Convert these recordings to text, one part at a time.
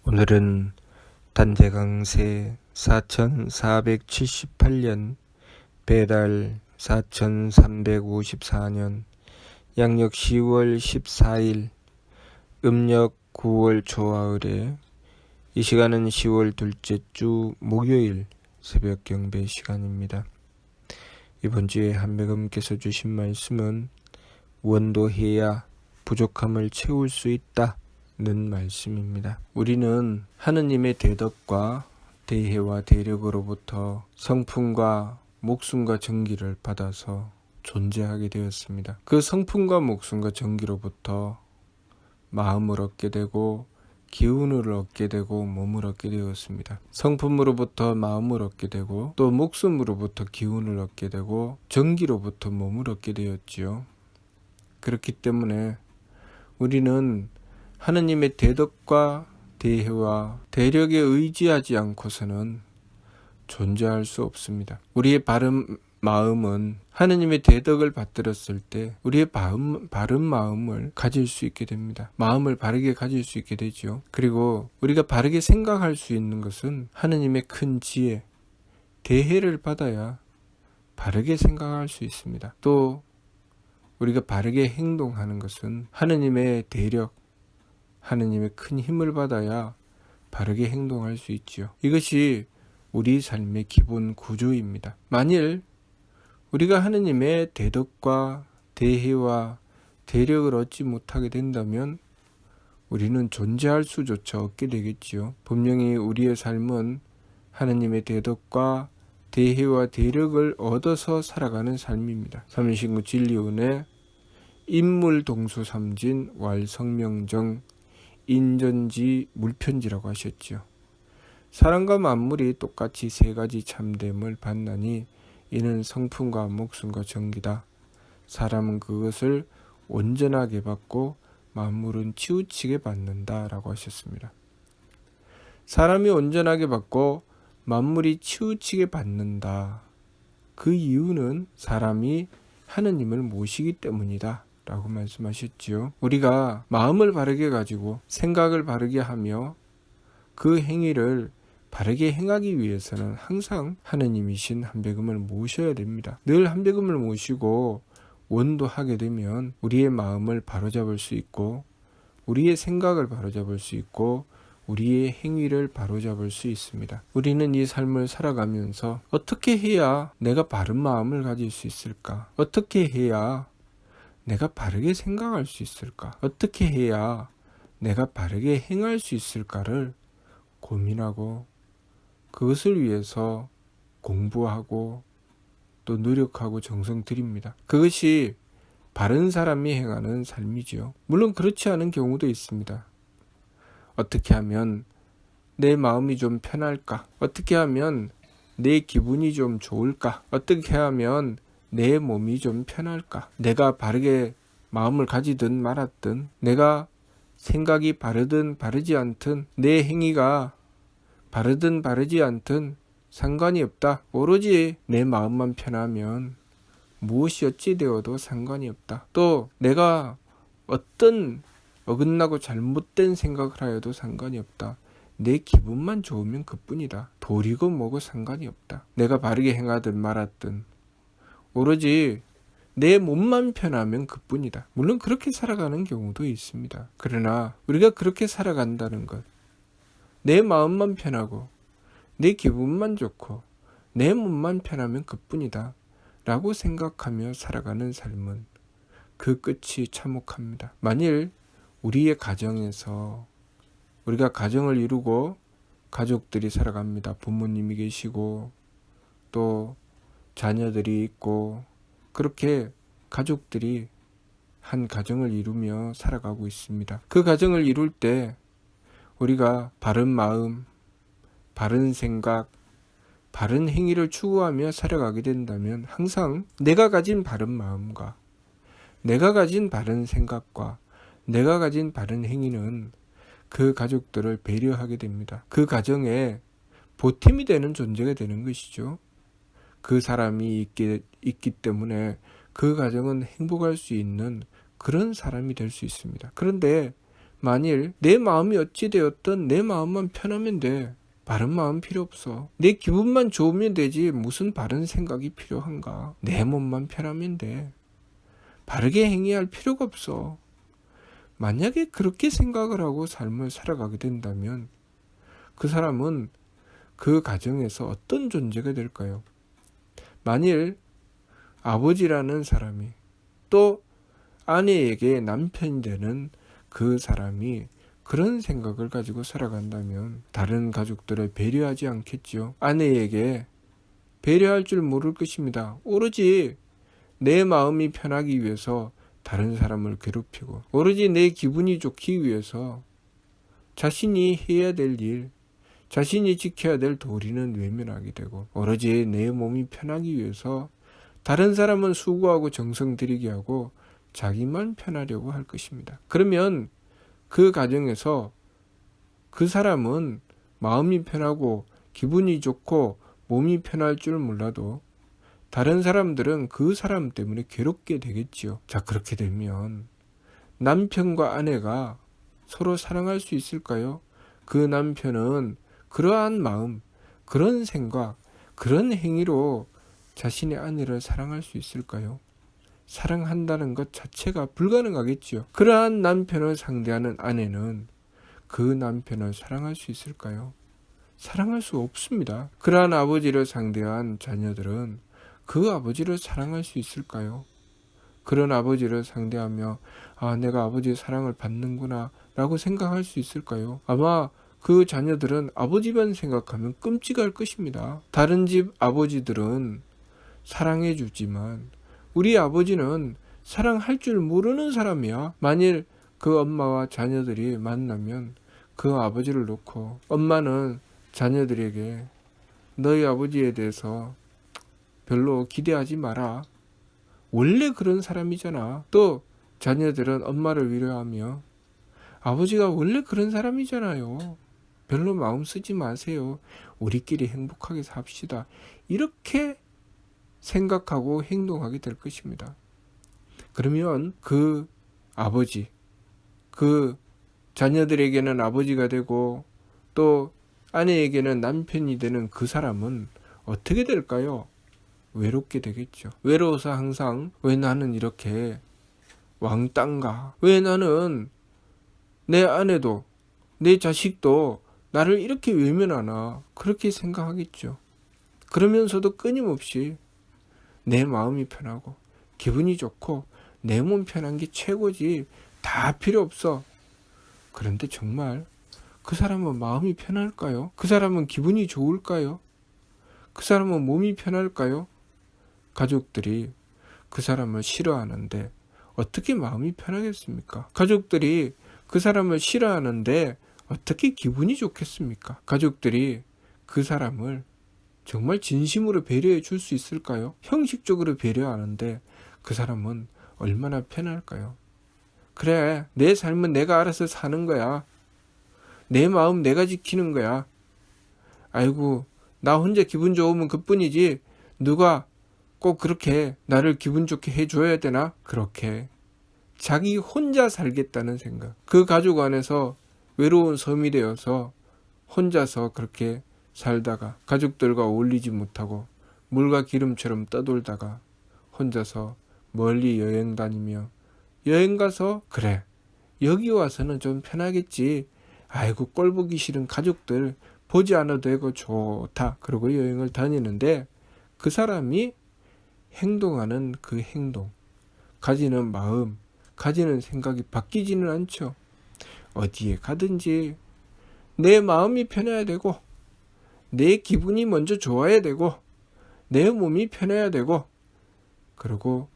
오늘은 단재강세 4478년 배달 4354년 양력 10월 14일 음력 9월 초하을에 이 시간은 10월 둘째 주 목요일 새벽 경배 시간입니다. 이번 주에 한매금께서 주신 말씀은 원도해야 부족함을 채울 수 있다 는 말씀입니다. 우리는 하느님의 대덕과 대혜와 대력으로부터 성품과 목숨과 정기를 받아서 존재하게 되었습니다. 그 성품과 목숨과 정기로부터 마음을 얻게 되고 기운을 얻게 되고 몸을 얻게 되었습니다. 성품으로부터 마음을 얻게 되고 또 목숨으로부터 기운을 얻게 되고 정기로부터 몸을 얻게 되었지요. 그렇기 때문에 우리는 하느님의 대덕과 대혜와 대력에 의지하지 않고서는 존재할 수 없습니다. 우리의 바른 마음은 하느님의 대덕을 받들었을 때 우리의 바른 마음을 가질 수 있게 됩니다. 마음을 바르게 가질 수 있게 되죠. 그리고 우리가 바르게 생각할 수 있는 것은 하느님의 큰 지혜, 대혜를 받아야 바르게 생각할 수 있습니다. 또 우리가 바르게 행동하는 것은 하느님의 대력, 하느님의 큰 힘을 받아야 바르게 행동할 수 있지요. 이것이 우리 삶의 기본 구조입니다. 만일 우리가 하느님의 대덕과 대혜와 대력을 얻지 못하게 된다면 우리는 존재할 수조차 없게 되겠지요. 분명히 우리의 삶은 하느님의 대덕과 대혜와 대력을 얻어서 살아가는 삶입니다. 삼신구 진리운에 인물동수삼진 왈성명정 인전지 물편지라고 하셨죠. 사람과 만물이 똑같이 세 가지 참됨을 받나니 이는 성품과 목숨과 정기다. 사람은 그것을 온전하게 받고 만물은 치우치게 받는다 라고 하셨습니다. 사람이 온전하게 받고 만물이 치우치게 받는다. 그 이유는 사람이 하느님을 모시기 때문이다 라고 말씀하셨지요. 우리가 마음을 바르게 가지고 생각을 바르게 하며 그 행위를 바르게 행하기 위해서는 항상 하느님이신 한배금을 모셔야 됩니다. 늘 한배금을 모시고 원도하게 되면 우리의 마음을 바로잡을 수 있고 우리의 생각을 바로잡을 수 있고 우리의 행위를 바로잡을 수 있습니다. 우리는 이 삶을 살아가면서 어떻게 해야 내가 바른 마음을 가질 수 있을까? 어떻게 해야 내가 바르게 생각할 수 있을까? 어떻게 해야 내가 바르게 행할 수 있을까를 고민하고 그것을 위해서 공부하고 또 노력하고 정성 들입니다. 그것이 바른 사람이 행하는 삶이지요. 물론 그렇지 않은 경우도 있습니다. 어떻게 하면 내 마음이 좀 편할까? 어떻게 하면 내 기분이 좀 좋을까? 어떻게 하면 내 몸이 좀 편할까? 내가 바르게 마음을 가지든 말았든 내가 생각이 바르든 바르지 않든 내 행위가 바르든 바르지 않든 상관이 없다. 오로지 내 마음만 편하면 무엇이 어찌 되어도 상관이 없다. 또 내가 어떤 어긋나고 잘못된 생각을 하여도 상관이 없다. 내 기분만 좋으면 그뿐이다. 도리고 뭐고 상관이 없다. 내가 바르게 행하든 말았든 오로지 내 몸만 편하면 그뿐이다. 물론 그렇게 살아가는 경우도 있습니다. 그러나 우리가 그렇게 살아간다는 것, 내 마음만 편하고 내 기분만 좋고 내 몸만 편하면 그뿐이다 라고 생각하며 살아가는 삶은 그 끝이 참혹합니다. 만일 우리의 가정에서 우리가 가정을 이루고 가족들이 살아갑니다. 부모님이 계시고 또 자녀들이 있고 그렇게 가족들이 한 가정을 이루며 살아가고 있습니다. 그 가정을 이룰 때 우리가 바른 마음, 바른 생각, 바른 행위를 추구하며 살아가게 된다면 항상 내가 가진 바른 마음과 내가 가진 바른 생각과 내가 가진 바른 행위는 그 가족들을 배려하게 됩니다. 그 가정에 보탬이 되는 존재가 되는 것이죠. 그 사람이 있기 때문에 그 가정은 행복할 수 있는 그런 사람이 될 수 있습니다. 그런데 만일 내 마음이 어찌되었든 내 마음만 편하면 돼. 바른 마음 필요 없어. 내 기분만 좋으면 되지 무슨 바른 생각이 필요한가. 내 몸만 편하면 돼. 바르게 행위할 필요가 없어. 만약에 그렇게 생각을 하고 삶을 살아가게 된다면 그 사람은 그 가정에서 어떤 존재가 될까요? 만일 아버지라는 사람이 또 아내에게 남편이 되는 그 사람이 그런 생각을 가지고 살아간다면 다른 가족들을 배려하지 않겠죠. 아내에게 배려할 줄 모를 것입니다. 오로지 내 마음이 편하기 위해서 다른 사람을 괴롭히고 오로지 내 기분이 좋기 위해서 자신이 해야 될 일, 자신이 지켜야 될 도리는 외면하게 되고 오로지 내 몸이 편하기 위해서 다른 사람은 수고하고 정성 들이게 하고 자기만 편하려고 할 것입니다. 그러면 그 가정에서 그 사람은 마음이 편하고 기분이 좋고 몸이 편할 줄 몰라도 다른 사람들은 그 사람 때문에 괴롭게 되겠지요. 자, 그렇게 되면 남편과 아내가 서로 사랑할 수 있을까요? 그 남편은 그러한 마음, 그런 생각, 그런 행위로 자신의 아내를 사랑할 수 있을까요? 사랑한다는 것 자체가 불가능하겠지요. 그러한 남편을 상대하는 아내는 그 남편을 사랑할 수 있을까요? 사랑할 수 없습니다. 그러한 아버지를 상대한 자녀들은 그 아버지를 사랑할 수 있을까요? 그런 아버지를 상대하며 내가 아버지의 사랑을 받는구나 라고 생각할 수 있을까요? 아마 그 자녀들은 아버지만 생각하면 끔찍할 것입니다. 다른 집 아버지들은 사랑해 주지만 우리 아버지는 사랑할 줄 모르는 사람이야. 만일 그 엄마와 자녀들이 만나면 그 아버지를 놓고 엄마는 자녀들에게 너희 아버지에 대해서 별로 기대하지 마라. 원래 그런 사람이잖아. 또 자녀들은 엄마를 위로하며 아버지가 원래 그런 사람이잖아요. 별로 마음 쓰지 마세요. 우리끼리 행복하게 삽시다. 이렇게 생각하고 행동하게 될 것입니다. 그러면 그 아버지, 그 자녀들에게는 아버지가 되고 또 아내에게는 남편이 되는 그 사람은 어떻게 될까요? 외롭게 되겠죠. 외로워서 항상 왜 나는 이렇게 왕따인가? 왜 나는 내 아내도 내 자식도 나를 이렇게 외면하나? 그렇게 생각하겠죠. 그러면서도 끊임없이 내 마음이 편하고 기분이 좋고 내 몸 편한 게 최고지. 다 필요 없어. 그런데 정말 그 사람은 마음이 편할까요? 그 사람은 기분이 좋을까요? 그 사람은 몸이 편할까요? 가족들이 그 사람을 싫어하는데 어떻게 마음이 편하겠습니까? 가족들이 그 사람을 싫어하는데 어떻게 기분이 좋겠습니까? 가족들이 그 사람을 정말 진심으로 배려해 줄 수 있을까요? 형식적으로 배려하는데 그 사람은 얼마나 편할까요? 그래, 내 삶은 내가 알아서 사는 거야. 내 마음 내가 지키는 거야. 아이고, 나 혼자 기분 좋으면 그뿐이지 누가 꼭 그렇게 나를 기분 좋게 해줘야 되나? 그렇게 자기 혼자 살겠다는 생각. 그 가족 안에서 외로운 섬이 되어서 혼자서 그렇게 살다가 가족들과 어울리지 못하고 물과 기름처럼 떠돌다가 혼자서 멀리 여행 다니며 여행 가서 그래, 여기 와서는 좀 편하겠지. 아이고, 꼴 보기 싫은 가족들 보지 않아도 되고 좋다. 그러고 여행을 다니는데 그 사람이 행동하는 그 행동, 가지는 마음, 가지는 생각이 바뀌지는 않죠. 어디에 가든지 내 마음이 편해야 되고 내 기분이 먼저 좋아야 되고 내 몸이 편해야 되고 그리고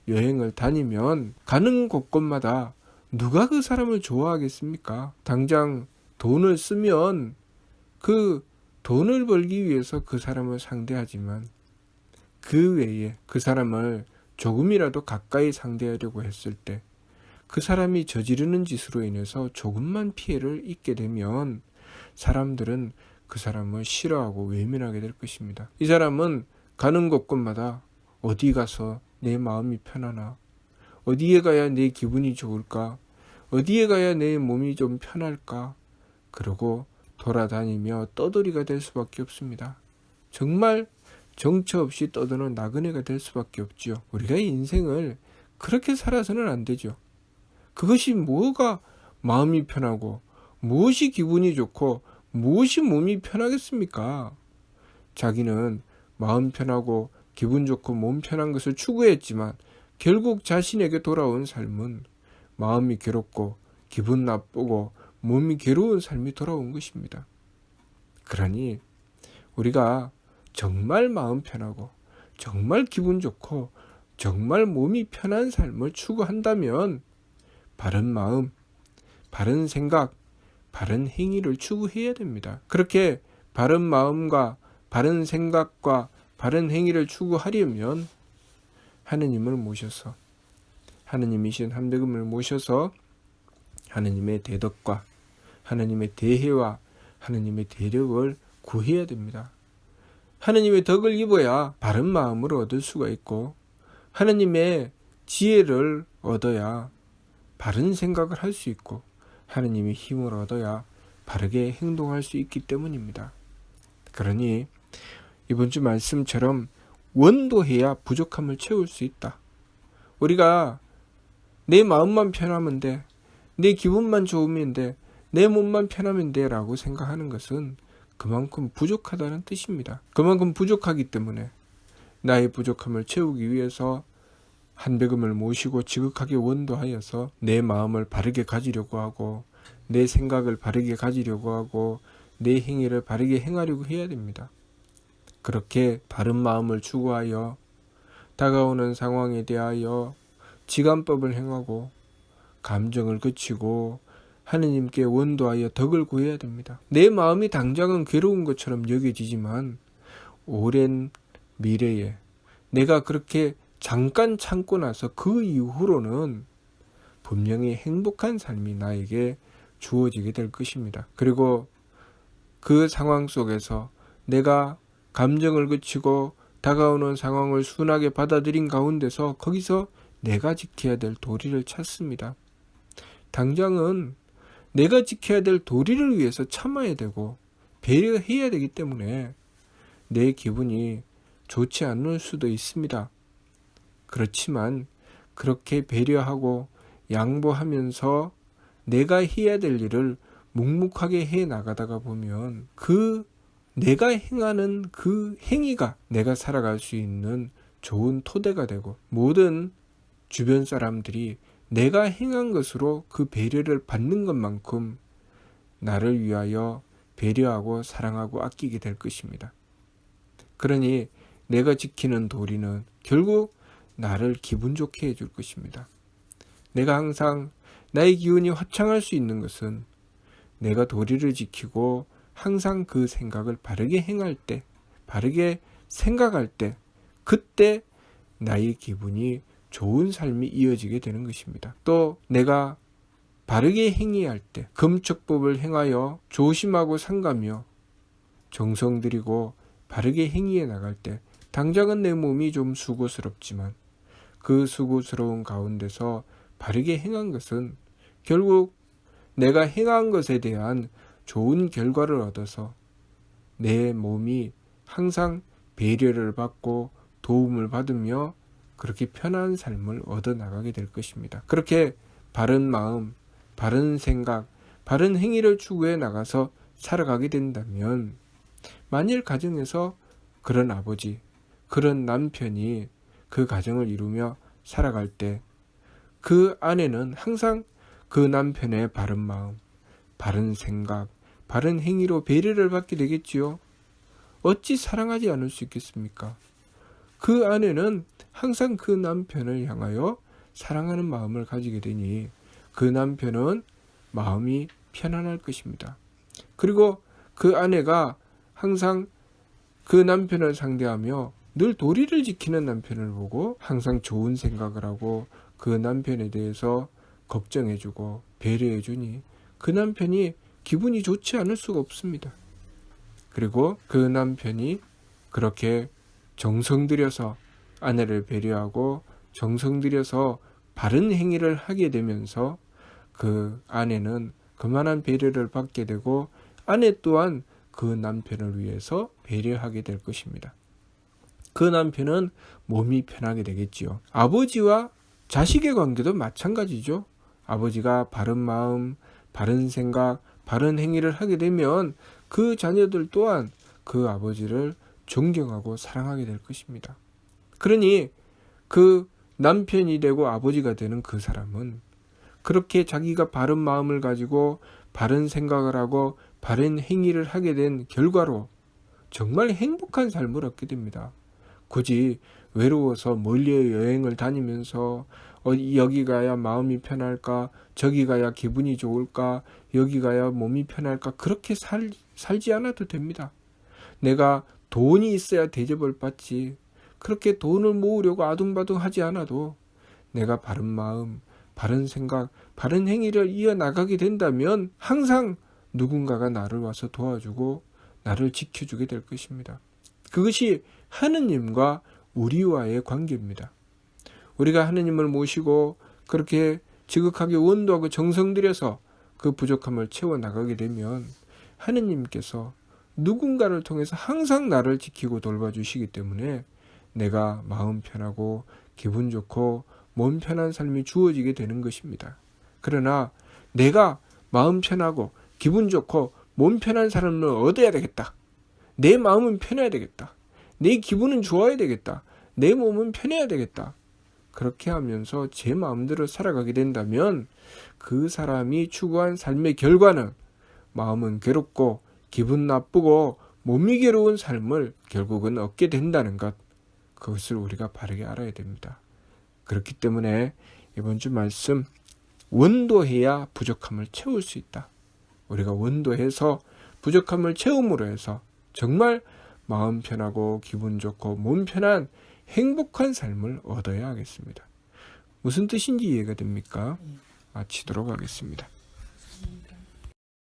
여행을 다니면 가는 곳곳마다 누가 그 사람을 좋아하겠습니까? 당장 돈을 쓰면 그 돈을 벌기 위해서 그 사람을 상대하지만 그 외에 그 사람을 조금이라도 가까이 상대하려고 했을 때 그 사람이 저지르는 짓으로 인해서 조금만 피해를 입게 되면 사람들은 그 사람을 싫어하고 외면하게 될 것입니다. 이 사람은 가는 곳곳마다 어디 가서 내 마음이 편하나? 어디에 가야 내 기분이 좋을까? 어디에 가야 내 몸이 좀 편할까? 그러고 돌아다니며 떠돌이가 될 수밖에 없습니다. 정말 정처 없이 떠드는 나그네가 될 수밖에 없지요. 우리가 인생을 그렇게 살아서는 안 되죠. 그것이 뭐가 마음이 편하고 무엇이 기분이 좋고 무엇이 몸이 편하겠습니까? 자기는 마음 편하고 기분 좋고 몸 편한 것을 추구했지만 결국 자신에게 돌아온 삶은 마음이 괴롭고 기분 나쁘고 몸이 괴로운 삶이 돌아온 것입니다. 그러니 우리가 정말 마음 편하고 정말 기분 좋고 정말 몸이 편한 삶을 추구한다면 바른 마음, 바른 생각, 바른 행위를 추구해야 됩니다. 그렇게 바른 마음과 바른 생각과 바른 행위를 추구하려면 하느님을 모셔서 하느님이신 한백음을 모셔서 하느님의 대덕과 하느님의 대혜와 하느님의 대력을 구해야 됩니다. 하느님의 덕을 입어야 바른 마음을 얻을 수가 있고 하느님의 지혜를 얻어야 바른 생각을 할 수 있고 하느님의 힘을 얻어야 바르게 행동할 수 있기 때문입니다. 그러니 이번 주 말씀처럼 원도해야 부족함을 채울 수 있다. 우리가 내 마음만 편하면 돼, 내 기분만 좋으면 돼, 내 몸만 편하면 돼 라고 생각하는 것은 그만큼 부족하다는 뜻입니다. 그만큼 부족하기 때문에 나의 부족함을 채우기 위해서 한백음을 모시고 지극하게 원도하여서 내 마음을 바르게 가지려고 하고 내 생각을 바르게 가지려고 하고 내 행위를 바르게 행하려고 해야 됩니다. 그렇게 바른 마음을 추구하여 다가오는 상황에 대하여 지간법을 행하고 감정을 그치고 하느님께 원도하여 덕을 구해야 됩니다. 내 마음이 당장은 괴로운 것처럼 여겨지지만 오랜 미래에 내가 그렇게 잠깐 참고 나서 그 이후로는 분명히 행복한 삶이 나에게 주어지게 될 것입니다. 그리고 그 상황 속에서 내가 감정을 그치고 다가오는 상황을 순하게 받아들인 가운데서 거기서 내가 지켜야 될 도리를 찾습니다. 당장은 내가 지켜야 될 도리를 위해서 참아야 되고 배려해야 되기 때문에 내 기분이 좋지 않을 수도 있습니다. 그렇지만 그렇게 배려하고 양보하면서 내가 해야 될 일을 묵묵하게 해 나가다가 보면 그 내가 행하는 그 행위가 내가 살아갈 수 있는 좋은 토대가 되고 모든 주변 사람들이 내가 행한 것으로 그 배려를 받는 것만큼 나를 위하여 배려하고 사랑하고 아끼게 될 것입니다. 그러니 내가 지키는 도리는 결국 나를 기분 좋게 해줄 것입니다. 내가 항상 나의 기운이 화창할 수 있는 것은 내가 도리를 지키고 항상 그 생각을 바르게 행할 때, 바르게 생각할 때, 그때 나의 기분이 좋은 삶이 이어지게 되는 것입니다. 또 내가 바르게 행위할 때, 금척법을 행하여 조심하고 삼가며 정성 들이고 바르게 행위해 나갈 때 당장은 내 몸이 좀 수고스럽지만 그 수고스러운 가운데서 바르게 행한 것은 결국 내가 행한 것에 대한 좋은 결과를 얻어서 내 몸이 항상 배려를 받고 도움을 받으며 그렇게 편한 삶을 얻어 나가게 될 것입니다. 그렇게 바른 마음, 바른 생각, 바른 행위를 추구해 나가서 살아가게 된다면 만일 가정에서 그런 아버지, 그런 남편이 그 가정을 이루며 살아갈 때 그 아내는 항상 그 남편의 바른 마음, 바른 생각, 바른 행위로 배려를 받게 되겠지요. 어찌 사랑하지 않을 수 있겠습니까? 그 아내는 항상 그 남편을 향하여 사랑하는 마음을 가지게 되니 그 남편은 마음이 편안할 것입니다. 그리고 그 아내가 항상 그 남편을 상대하며 늘 도리를 지키는 남편을 보고 항상 좋은 생각을 하고 그 남편에 대해서 걱정해주고 배려해주니 그 남편이 기분이 좋지 않을 수가 없습니다. 그리고 그 남편이 그렇게 정성 들여서 아내를 배려하고 정성 들여서 바른 행위를 하게 되면서 그 아내는 그만한 배려를 받게 되고 아내 또한 그 남편을 위해서 배려하게 될 것입니다. 그 남편은 몸이 편하게 되겠지요. 아버지와 자식의 관계도 마찬가지죠. 아버지가 바른 마음, 바른 생각, 바른 행위를 하게 되면 그 자녀들 또한 그 아버지를 존경하고 사랑하게 될 것입니다. 그러니 그 남편이 되고 아버지가 되는 그 사람은 그렇게 자기가 바른 마음을 가지고 바른 생각을 하고 바른 행위를 하게 된 결과로 정말 행복한 삶을 얻게 됩니다. 굳이 외로워서 멀리 여행을 다니면서 여기 가야 마음이 편할까, 저기 가야 기분이 좋을까, 여기 가야 몸이 편할까, 그렇게 살지 않아도 됩니다. 내가 돈이 있어야 대접을 받지, 그렇게 돈을 모으려고 아둥바둥 하지 않아도 내가 바른 마음, 바른 생각, 바른 행위를 이어나가게 된다면 항상 누군가가 나를 와서 도와주고 나를 지켜주게 될 것입니다. 그것이 하느님과 우리와의 관계입니다. 우리가 하느님을 모시고 그렇게 지극하게 원도하고 정성 들여서 그 부족함을 채워나가게 되면 하느님께서 누군가를 통해서 항상 나를 지키고 돌봐주시기 때문에 내가 마음 편하고 기분 좋고 몸 편한 삶이 주어지게 되는 것입니다. 그러나 내가 마음 편하고 기분 좋고 몸 편한 삶을 얻어야 되겠다. 내 마음은 편해야 되겠다. 내 기분은 좋아야 되겠다. 내 몸은 편해야 되겠다. 그렇게 하면서 제 마음대로 살아가게 된다면 그 사람이 추구한 삶의 결과는 마음은 괴롭고 기분 나쁘고 몸이 괴로운 삶을 결국은 얻게 된다는 것, 그것을 우리가 바르게 알아야 됩니다. 그렇기 때문에 이번 주 말씀, 원도해야 부족함을 채울 수 있다. 우리가 원도해서 부족함을 채움으로 해서 정말 마음 편하고 기분 좋고 몸 편한 행복한 삶을 얻어야 하겠습니다. 무슨 뜻인지 이해가 됩니까? 마치도록 하겠습니다.